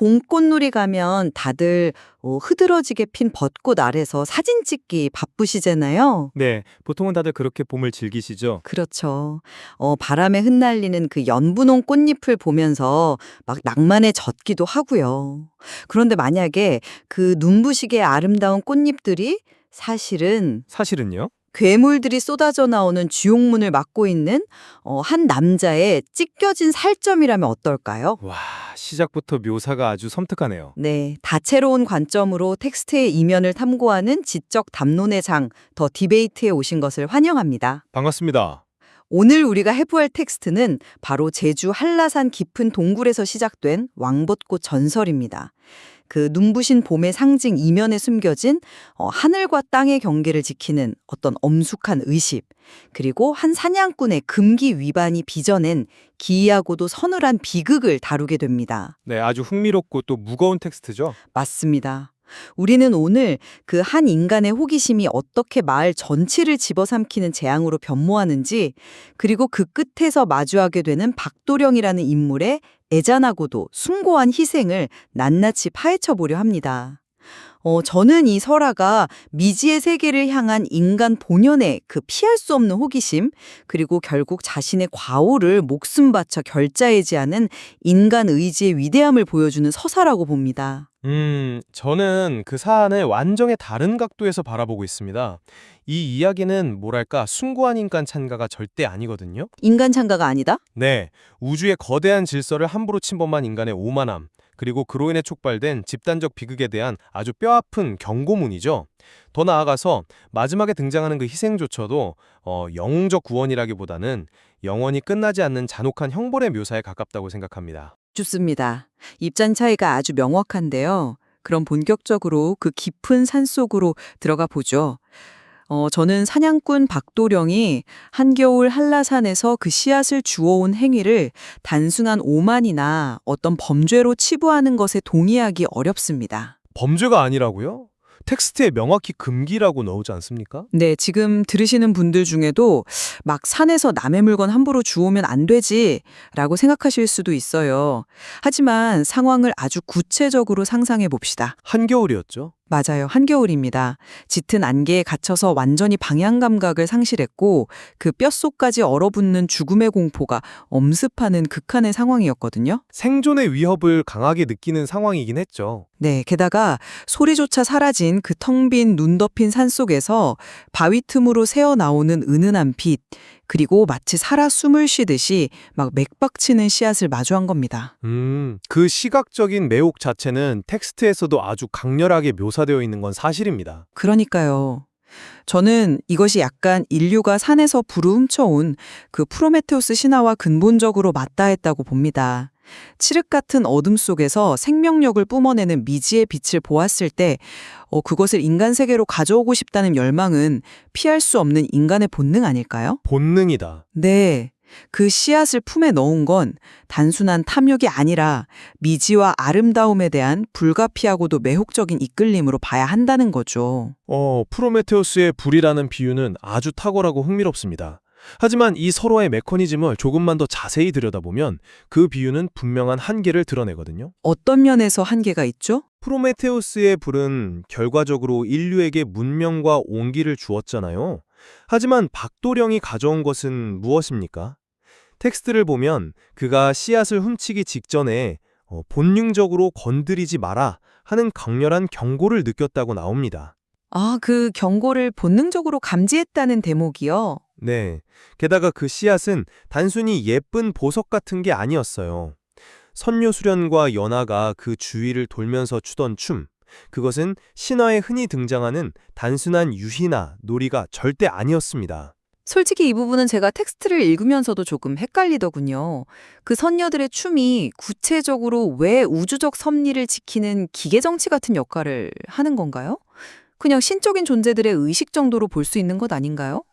봄꽃놀이 가면 다들 흐드러지게 핀 벚꽃 아래서 사진 찍기 바쁘시잖아요. 네, 보통은 다들 그렇게 봄을 즐기시죠? 그렇죠. 바람에 흩날리는 그 연분홍 꽃잎을 보면서 막 낭만에 젖기도 하고요. 그런데 만약에 그 눈부시게 아름다운 꽃잎들이 사실은 사실은요? 괴물들이 쏟아져 나오는 주용문을 막고 있는 한 남자의 찢겨진 살점이라면 어떨까요? 와, 시작부터 묘사가 아주 섬뜩하네요. 네, 다채로운 관점으로 텍스트의 이면을 탐구하는 지적 담론의 장, 더 디베이트에 오신 것을 환영합니다. 반갑습니다. 오늘 우리가 해부할 텍스트는 바로 제주 한라산 깊은 동굴에서 시작된 왕벚꽃 전설입니다. 그 눈부신 봄의 상징 이면에 숨겨진 하늘과 땅의 경계를 지키는 어떤 엄숙한 의식, 그리고 한 사냥꾼의 금기 위반이 빚어낸 기이하고도 서늘한 비극을 다루게 됩니다. 네, 아주 흥미롭고 또 무거운 텍스트죠? 맞습니다. 우리는 오늘 그 한 인간의 호기심이 어떻게 마을 전체를 집어삼키는 재앙으로 변모하는지, 그리고 그 끝에서 마주하게 되는 박도령이라는 인물의 애잔하고도 숭고한 희생을 낱낱이 파헤쳐 보려 합니다. 저는 이 설화가 미지의 세계를 향한 인간 본연의 그 피할 수 없는 호기심, 그리고 결국 자신의 과오를 목숨 바쳐 결자해지하는 인간 의지의 위대함을 보여주는 서사라고 봅니다. 저는 그 사안을 완전히 다른 각도에서 바라보고 있습니다. 이 이야기는 뭐랄까 숭고한 인간 찬가가 절대 아니거든요. 인간 창가가 아니다? 네, 우주의 거대한 질서를 함부로 침범한 인간의 오만함, 그리고 그로 인해 촉발된 집단적 비극에 대한 아주 뼈아픈 경고문이죠. 더 나아가서 마지막에 등장하는 그 희생조차도 영웅적 구원이라기보다는 영원히 끝나지 않는 잔혹한 형벌의 묘사에 가깝다고 생각합니다. 좋습니다. 입장 차이가 아주 명확한데요. 그럼 본격적으로 그 깊은 산속으로 들어가 보죠. 저는 사냥꾼 박도령이 한겨울 한라산에서 그 씨앗을 주워온 행위를 단순한 오만이나 어떤 범죄로 치부하는 것에 동의하기 어렵습니다. 범죄가 아니라고요? 텍스트에 명확히 금기라고 나오지 않습니까? 네, 지금 들으시는 분들 중에도 막 산에서 남의 물건 함부로 주우면 안 되지 라고 생각하실 수도 있어요. 하지만 상황을 아주 구체적으로 상상해 봅시다. 한겨울이었죠. 맞아요. 한겨울입니다. 짙은 안개에 갇혀서 완전히 방향 감각을 상실했고 그 뼛속까지 얼어붙는 죽음의 공포가 엄습하는 극한의 상황이었거든요. 생존의 위협을 강하게 느끼는 상황이긴 했죠. 네, 게다가 소리조차 사라진 그 텅 빈 눈 덮인 산속에서 바위 틈으로 새어나오는 은은한 빛, 그리고 마치 살아 숨을 쉬듯이 막 맥박치는 씨앗을 마주한 겁니다. 그 시각적인 매혹 자체는 텍스트에서도 아주 강렬하게 묘사되어 있는 건 사실입니다. 그러니까요. 저는 이것이 약간 인류가 산에서 부르훔쳐온 그 프로메테우스 신화와 근본적으로 맞닿았다고 봅니다. 칠흑 같은 어둠 속에서 생명력을 뿜어내는 미지의 빛을 보았을 때 그것을 인간 세계로 가져오고 싶다는 열망은 피할 수 없는 인간의 본능 아닐까요? 본능이다. 네. 그 씨앗을 품에 넣은 건 단순한 탐욕이 아니라 미지와 아름다움에 대한 불가피하고도 매혹적인 이끌림으로 봐야 한다는 거죠. 프로메테우스의 불이라는 비유는 아주 탁월하고 흥미롭습니다. 하지만 이 서로의 메커니즘을 조금만 더 자세히 들여다보면 그 비유는 분명한 한계를 드러내거든요. 어떤 면에서 한계가 있죠? 프로메테우스의 불은 결과적으로 인류에게 문명과 온기를 주었잖아요. 하지만 박도령이 가져온 것은 무엇입니까? 텍스트를 보면 그가 씨앗을 훔치기 직전에 본능적으로 건드리지 마라 하는 강렬한 경고를 느꼈다고 나옵니다. 아, 그 경고를 본능적으로 감지했다는 대목이요. 네. 게다가 그 씨앗은 단순히 예쁜 보석 같은 게 아니었어요. 선녀 수련과 연하가 그 주위를 돌면서 추던 춤, 그것은 신화에 흔히 등장하는 단순한 유희나 놀이가 절대 아니었습니다. 솔직히 이 부분은 제가 텍스트를 읽으면서도 조금 헷갈리더군요. 그 선녀들의 춤이 구체적으로 왜 우주적 섭리를 지키는 기계정치 같은 역할을 하는 건가요? 그냥 신적인 존재들의 의식 정도로 볼 수 있는 것 아닌가요?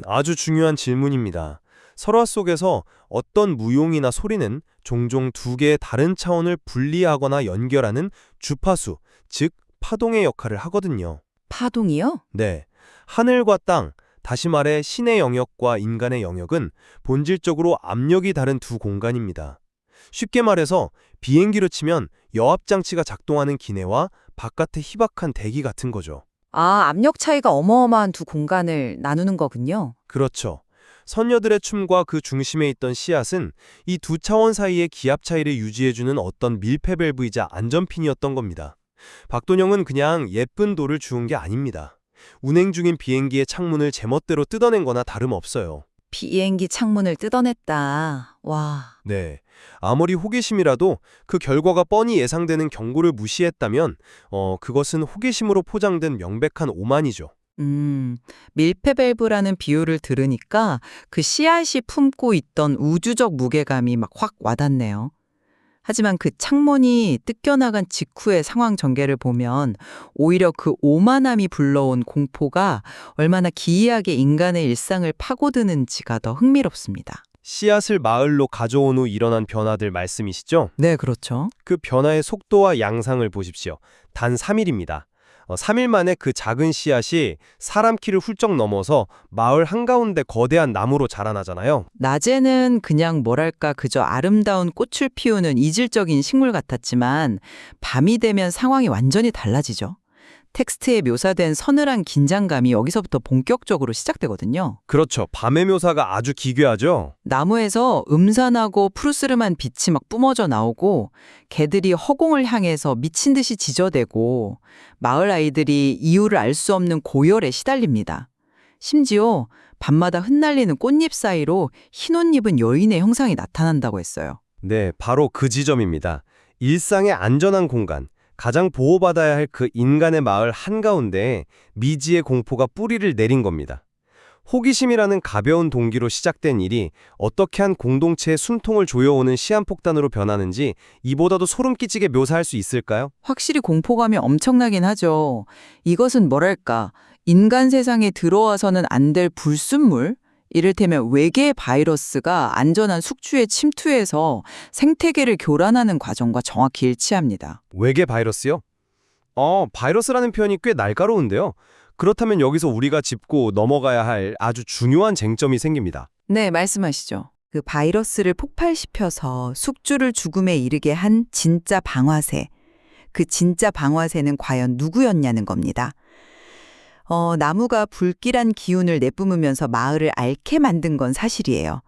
아주 중요한 질문입니다. 설화 속에서 어떤 무용이나 소리는 종종 두 개의 다른 차원을 분리하거나 연결하는 주파수, 즉 파동의 역할을 하거든요. 파동이요? 네. 하늘과 땅, 다시 말해 신의 영역과 인간의 영역은 본질적으로 압력이 다른 두 공간입니다. 쉽게 말해서 비행기로 치면 여압장치가 작동하는 기내와 바깥의 희박한 대기 같은 거죠. 아, 압력 차이가 어마어마한 두 공간을 나누는 거군요. 그렇죠. 선녀들의 춤과 그 중심에 있던 씨앗은 이 두 차원 사이의 기압 차이를 유지해주는 어떤 밀폐 밸브이자 안전핀이었던 겁니다. 박돈영은 그냥 예쁜 돌을 주운 게 아닙니다. 운행 중인 비행기의 창문을 제멋대로 뜯어낸 거나 다름없어요. 비행기 창문을 뜯어냈다. 와. 네. 아무리 호기심이라도 그 결과가 뻔히 예상되는 경고를 무시했다면 그것은 호기심으로 포장된 명백한 오만이죠. 밀폐 밸브라는 비유를 들으니까 그 씨앗이 품고 있던 우주적 무게감이 막 확 와닿네요. 하지만 그 창문이 뜯겨나간 직후의 상황 전개를 보면 오히려 그 오만함이 불러온 공포가 얼마나 기이하게 인간의 일상을 파고드는지가 더 흥미롭습니다. 씨앗을 마을로 가져온 후 일어난 변화들 말씀이시죠? 네, 그렇죠. 그 변화의 속도와 양상을 보십시오. 단 3일입니다. 3일 만에 그 작은 씨앗이 사람 키를 훌쩍 넘어서 마을 한가운데 거대한 나무로 자라나잖아요. 낮에는 그냥 뭐랄까 그저 아름다운 꽃을 피우는 이질적인 식물 같았지만 밤이 되면 상황이 완전히 달라지죠. 텍스트에 묘사된 서늘한 긴장감이 여기서부터 본격적으로 시작되거든요. 그렇죠. 밤의 묘사가 아주 기괴하죠. 나무에서 음산하고 푸르스름한 빛이 막 뿜어져 나오고 개들이 허공을 향해서 미친 듯이 짖어대고 마을 아이들이 이유를 알 수 없는 고열에 시달립니다. 심지어 밤마다 흩날리는 꽃잎 사이로 흰 옷 입은 여인의 형상이 나타난다고 했어요. 네, 바로 그 지점입니다. 일상의 안전한 공간, 가장 보호받아야 할 그 인간의 마을 한가운데에 미지의 공포가 뿌리를 내린 겁니다. 호기심이라는 가벼운 동기로 시작된 일이 어떻게 한 공동체의 숨통을 조여오는 시한폭탄으로 변하는지 이보다도 소름 끼치게 묘사할 수 있을까요? 확실히 공포감이 엄청나긴 하죠. 이것은 뭐랄까, 인간 세상에 들어와서는 안 될 불순물? 이를테면 외계 바이러스가 안전한 숙주에 침투해서 생태계를 교란하는 과정과 정확히 일치합니다. 외계 바이러스요? 바이러스라는 표현이 꽤 날카로운데요. 그렇다면 여기서 우리가 짚고 넘어가야 할 아주 중요한 쟁점이 생깁니다. 네, 말씀하시죠. 그 바이러스를 폭발시켜서 숙주를 죽음에 이르게 한 진짜 방화새. 그 진짜 방화새는 과연 누구였냐는 겁니다. 나무가 불길한 기운을 내뿜으면서 마을을 앓게 만든 건 사실이에요.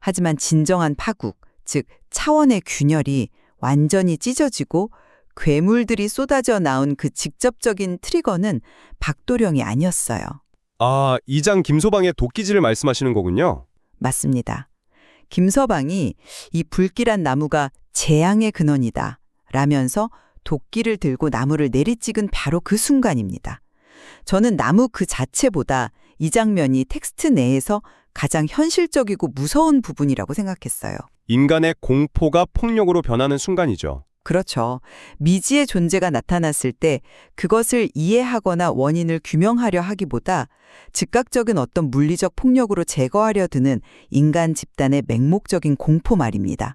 하지만 진정한 파국, 즉 차원의 균열이 완전히 찢어지고 괴물들이 쏟아져 나온 그 직접적인 트리거는 박도령이 아니었어요. 아, 이장 김소방의 도끼질을 말씀하시는 거군요. 맞습니다. 김서방이 이 불길한 나무가 재앙의 근원이다 라면서 도끼를 들고 나무를 내리찍은 바로 그 순간입니다. 저는 나무 그 자체보다 이 장면이 텍스트 내에서 가장 현실적이고 무서운 부분이라고 생각했어요. 인간의 공포가 폭력으로 변하는 순간이죠. 그렇죠. 미지의 존재가 나타났을 때 그것을 이해하거나 원인을 규명하려 하기보다 즉각적인 어떤 물리적 폭력으로 제거하려 드는 인간 집단의 맹목적인 공포 말입니다.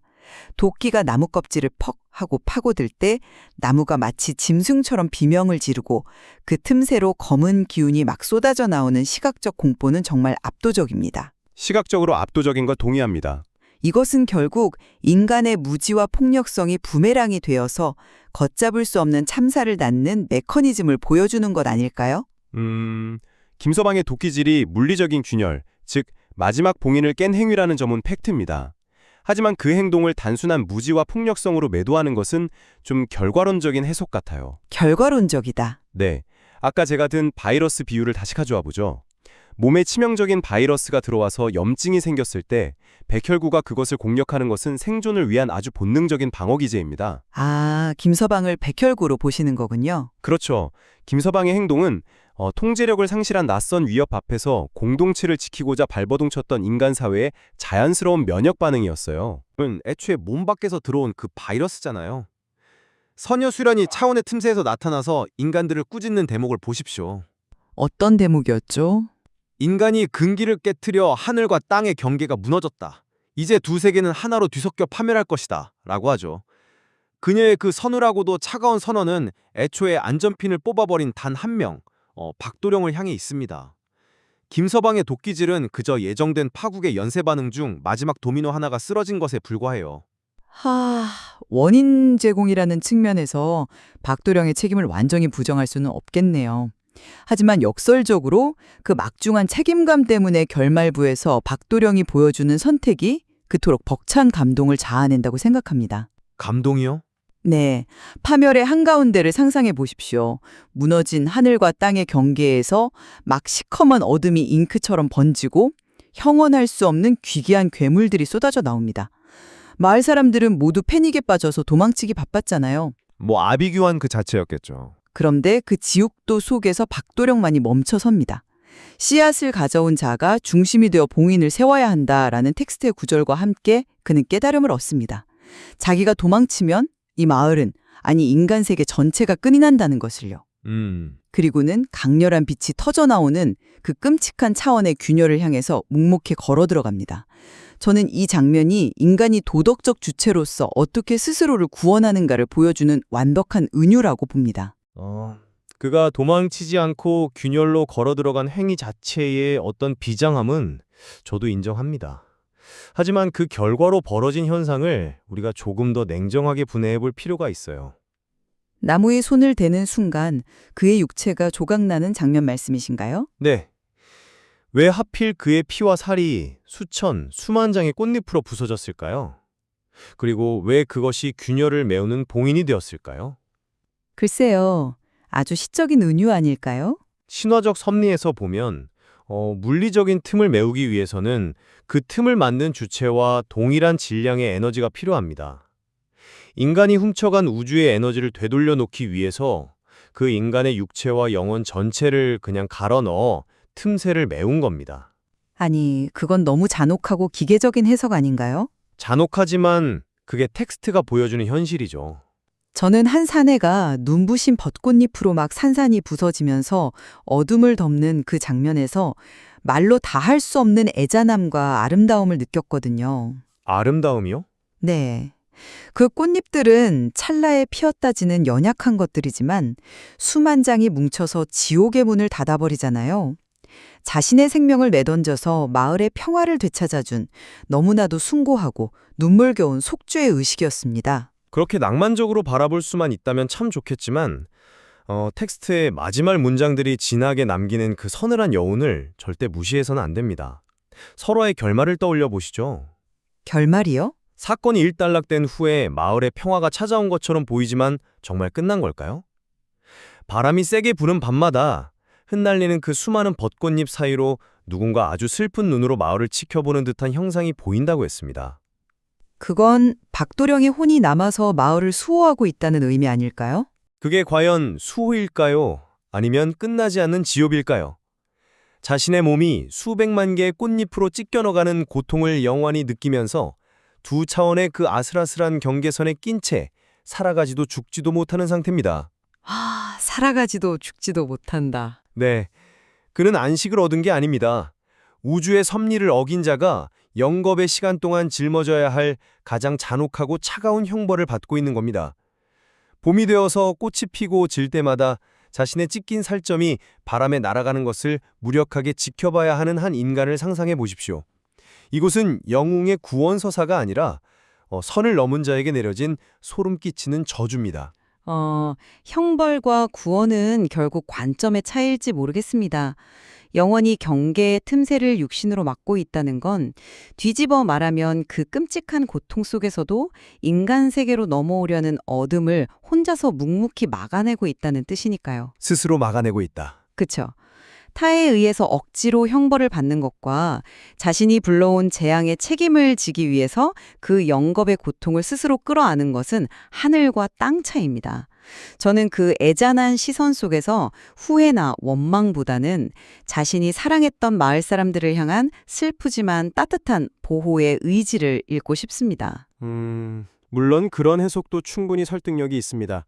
도끼가 나무 껍질을 퍽 하고 파고들 때 나무가 마치 짐승처럼 비명을 지르고 그 틈새로 검은 기운이 막 쏟아져 나오는 시각적 공포는 정말 압도적입니다. 시각적으로 압도적인 거 동의합니다. 이것은 결국 인간의 무지와 폭력성이 부메랑이 되어서 걷잡을 수 없는 참사를 낳는 메커니즘을 보여주는 것 아닐까요? 김서방의 도끼질이 물리적인 균열, 즉 마지막 봉인을 깬 행위라는 점은 팩트입니다. 하지만 그 행동을 단순한 무지와 폭력성으로 매도하는 것은 좀 결과론적인 해석 같아요. 결과론적이다. 네, 아까 제가 든 바이러스 비유를 다시 가져와 보죠. 몸에 치명적인 바이러스가 들어와서 염증이 생겼을 때 백혈구가 그것을 공격하는 것은 생존을 위한 아주 본능적인 방어 기제입니다. 아, 김서방을 백혈구로 보시는 거군요. 그렇죠. 김서방의 행동은 통제력을 상실한 낯선 위협 앞에서 공동체를 지키고자 발버둥쳤던 인간 사회의 자연스러운 면역 반응이었어요. 애초에 몸 밖에서 들어온 그 바이러스잖아요. 선여 수련이 차원의 틈새에서 나타나서 인간들을 꾸짖는 대목을 보십시오. 어떤 대목이었죠? 인간이 근기를 깨트려 하늘과 땅의 경계가 무너졌다. 이제 두 세계는 하나로 뒤섞여 파멸할 것이다. 라고 하죠. 그녀의 그 서늘하고도 차가운 선언은 애초에 안전핀을 뽑아버린 단 한 명, 박도령을 향해 있습니다. 김서방의 도끼질은 그저 예정된 파국의 연쇄 반응 중 마지막 도미노 하나가 쓰러진 것에 불과해요. 원인 제공이라는 측면에서 박도령의 책임을 완전히 부정할 수는 없겠네요. 하지만 역설적으로 그 막중한 책임감 때문에 결말부에서 박도령이 보여주는 선택이 그토록 벅찬 감동을 자아낸다고 생각합니다. 감동이요? 네, 파멸의 한가운데를 상상해 보십시오. 무너진 하늘과 땅의 경계에서 막 시커먼 어둠이 잉크처럼 번지고 형언할 수 없는 귀귀한 괴물들이 쏟아져 나옵니다. 마을 사람들은 모두 패닉에 빠져서 도망치기 바빴잖아요. 뭐 아비규환 그 자체였겠죠. 그런데 그 지옥도 속에서 박도령만이 멈춰섭니다. 씨앗을 가져온 자가 중심이 되어 봉인을 세워야 한다라는 텍스트의 구절과 함께 그는 깨달음을 얻습니다. 자기가 도망치면 이 마을은, 아니 인간 세계 전체가 끈이 난다는 것을요. 그리고는 강렬한 빛이 터져나오는 그 끔찍한 차원의 균열을 향해서 묵묵히 걸어 들어갑니다. 저는 이 장면이 인간이 도덕적 주체로서 어떻게 스스로를 구원하는가를 보여주는 완벽한 은유라고 봅니다. 그가 도망치지 않고 균열로 걸어 들어간 행위 자체의 어떤 비장함은 저도 인정합니다. 하지만 그 결과로 벌어진 현상을 우리가 조금 더 냉정하게 분해해 볼 필요가 있어요. 나무에 손을 대는 순간 그의 육체가 조각나는 장면 말씀이신가요? 네. 왜 하필 그의 피와 살이 수만 장의 꽃잎으로 부서졌을까요? 그리고 왜 그것이 균열을 메우는 봉인이 되었을까요? 글쎄요. 아주 시적인 은유 아닐까요? 신화적 섭리에서 보면 물리적인 틈을 메우기 위해서는 그 틈을 만든 주체와 동일한 질량의 에너지가 필요합니다. 인간이 훔쳐간 우주의 에너지를 되돌려 놓기 위해서 그 인간의 육체와 영혼 전체를 그냥 갈아 넣어 틈새를 메운 겁니다. 아니, 그건 너무 잔혹하고 기계적인 해석 아닌가요? 잔혹하지만 그게 텍스트가 보여주는 현실이죠. 저는 한 사내가 눈부신 벚꽃잎으로 막 산산이 부서지면서 어둠을 덮는 그 장면에서 말로 다 할 수 없는 애잔함과 아름다움을 느꼈거든요. 아름다움이요? 네. 그 꽃잎들은 찰나에 피었다지는 연약한 것들이지만 수만 장이 뭉쳐서 지옥의 문을 닫아버리잖아요. 자신의 생명을 내던져서 마을의 평화를 되찾아준 너무나도 숭고하고 눈물겨운 속죄의 의식이었습니다. 그렇게 낭만적으로 바라볼 수만 있다면 참 좋겠지만 텍스트의 마지막 문장들이 진하게 남기는 그 서늘한 여운을 절대 무시해서는 안 됩니다. 서로의 결말을 떠올려 보시죠. 결말이요? 사건이 일단락된 후에 마을에 평화가 찾아온 것처럼 보이지만 정말 끝난 걸까요? 바람이 세게 부는 밤마다 흩날리는 그 수많은 벚꽃잎 사이로 누군가 아주 슬픈 눈으로 마을을 지켜보는 듯한 형상이 보인다고 했습니다. 그건 박도령의 혼이 남아서 마을을 수호하고 있다는 의미 아닐까요? 그게 과연 수호일까요? 아니면 끝나지 않는 지옥일까요? 자신의 몸이 수백만 개의 꽃잎으로 찢겨나가는 고통을 영원히 느끼면서 두 차원의 그 아슬아슬한 경계선에 낀 채 살아가지도 죽지도 못하는 상태입니다. 살아가지도 죽지도 못한다. 네, 그는 안식을 얻은 게 아닙니다. 우주의 섭리를 어긴 자가 영겁의 시간 동안 짊어져야 할 가장 잔혹하고 차가운 형벌을 받고 있는 겁니다. 봄이 되어서 꽃이 피고 질 때마다 자신의 찢긴 살점이 바람에 날아가는 것을 무력하게 지켜봐야 하는 한 인간을 상상해 보십시오. 이곳은 영웅의 구원서사가 아니라 선을 넘은 자에게 내려진 소름 끼치는 저주입니다. 형벌과 구원은 결국 관점의 차이일지 모르겠습니다. 영원히 경계의 틈새를 육신으로 막고 있다는 건 뒤집어 말하면 그 끔찍한 고통 속에서도 인간 세계로 넘어오려는 어둠을 혼자서 묵묵히 막아내고 있다는 뜻이니까요. 스스로 막아내고 있다. 그쵸? 타에 의해서 억지로 형벌을 받는 것과 자신이 불러온 재앙의 책임을 지기 위해서 그 영겁의 고통을 스스로 끌어안은 것은 하늘과 땅 차이입니다. 저는 그 애잔한 시선 속에서 후회나 원망보다는 자신이 사랑했던 마을 사람들을 향한 슬프지만 따뜻한 보호의 의지를 읽고 싶습니다. 물론 그런 해석도 충분히 설득력이 있습니다.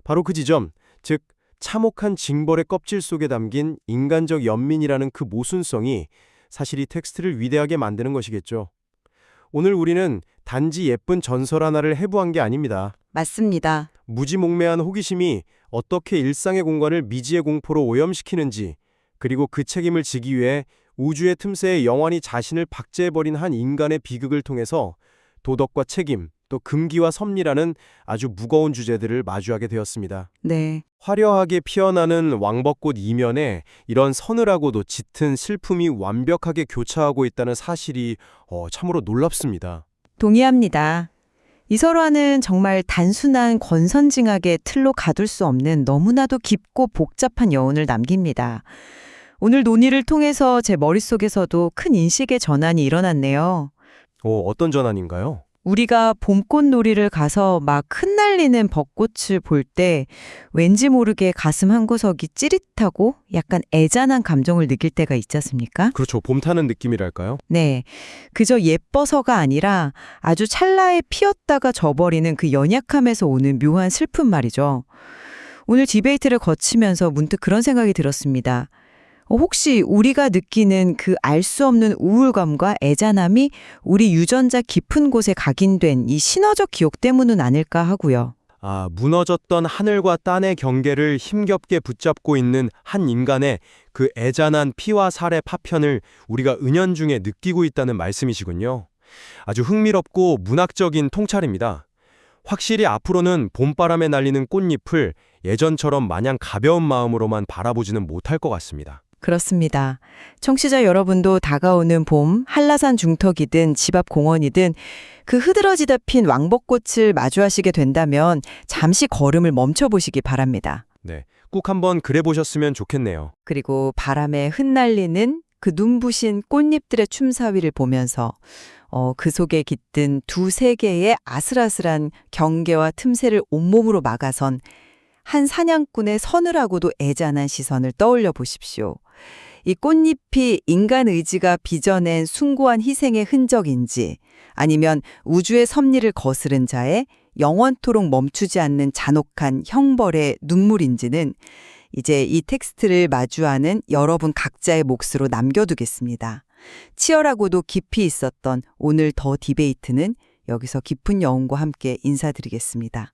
바로 그 지점, 즉 참혹한 징벌의 껍질 속에 담긴 인간적 연민이라는 그 모순성이 사실 이 텍스트를 위대하게 만드는 것이겠죠. 오늘 우리는 단지 예쁜 전설 하나를 해부한 게 아닙니다. 맞습니다. 무지몽매한 호기심이 어떻게 일상의 공간을 미지의 공포로 오염시키는지, 그리고 그 책임을 지기 위해 우주의 틈새에 영원히 자신을 박제해버린 한 인간의 비극을 통해서 도덕과 책임, 또 금기와 섭리라는 아주 무거운 주제들을 마주하게 되었습니다. 네. 화려하게 피어나는 왕벚꽃 이면에 이런 서늘하고도 짙은 슬픔이 완벽하게 교차하고 있다는 사실이 참으로 놀랍습니다. 동의합니다. 이 설화는 정말 단순한 권선징악의 틀로 가둘 수 없는 너무나도 깊고 복잡한 여운을 남깁니다. 오늘 논의를 통해서 제 머릿속에서도 큰 인식의 전환이 일어났네요. 어떤 전환인가요? 우리가 봄꽃놀이를 가서 막 흩날리는 벚꽃을 볼 때 왠지 모르게 가슴 한구석이 찌릿하고 약간 애잔한 감정을 느낄 때가 있지 않습니까? 그렇죠. 봄 타는 느낌이랄까요? 네. 그저 예뻐서가 아니라 아주 찰나에 피었다가 져버리는 그 연약함에서 오는 묘한 슬픔 말이죠. 오늘 디베이트를 거치면서 문득 그런 생각이 들었습니다. 혹시 우리가 느끼는 그 알 수 없는 우울감과 애잔함이 우리 유전자 깊은 곳에 각인된 이 신화적 기억 때문은 아닐까 하고요. 무너졌던 하늘과 땅의 경계를 힘겹게 붙잡고 있는 한 인간의 그 애잔한 피와 살의 파편을 우리가 은연중에 느끼고 있다는 말씀이시군요. 아주 흥미롭고 문학적인 통찰입니다. 확실히 앞으로는 봄바람에 날리는 꽃잎을 예전처럼 마냥 가벼운 마음으로만 바라보지는 못할 것 같습니다. 그렇습니다. 청취자 여러분도 다가오는 봄, 한라산 중턱이든 집 앞 공원이든 그 흐드러지다 핀 왕벚꽃을 마주하시게 된다면 잠시 걸음을 멈춰보시기 바랍니다. 네, 꼭 한번 그래 보셨으면 좋겠네요. 그리고 바람에 흩날리는 그 눈부신 꽃잎들의 춤사위를 보면서 그 속에 깃든 두세 개의 아슬아슬한 경계와 틈새를 온몸으로 막아선 한 사냥꾼의 서늘하고도 애잔한 시선을 떠올려 보십시오. 이 꽃잎이 인간 의지가 빚어낸 숭고한 희생의 흔적인지 아니면 우주의 섭리를 거스른 자의 영원토록 멈추지 않는 잔혹한 형벌의 눈물인지는 이제 이 텍스트를 마주하는 여러분 각자의 몫으로 남겨두겠습니다. 치열하고도 깊이 있었던 오늘 더 디베이트는 여기서 깊은 여운과 함께 인사드리겠습니다.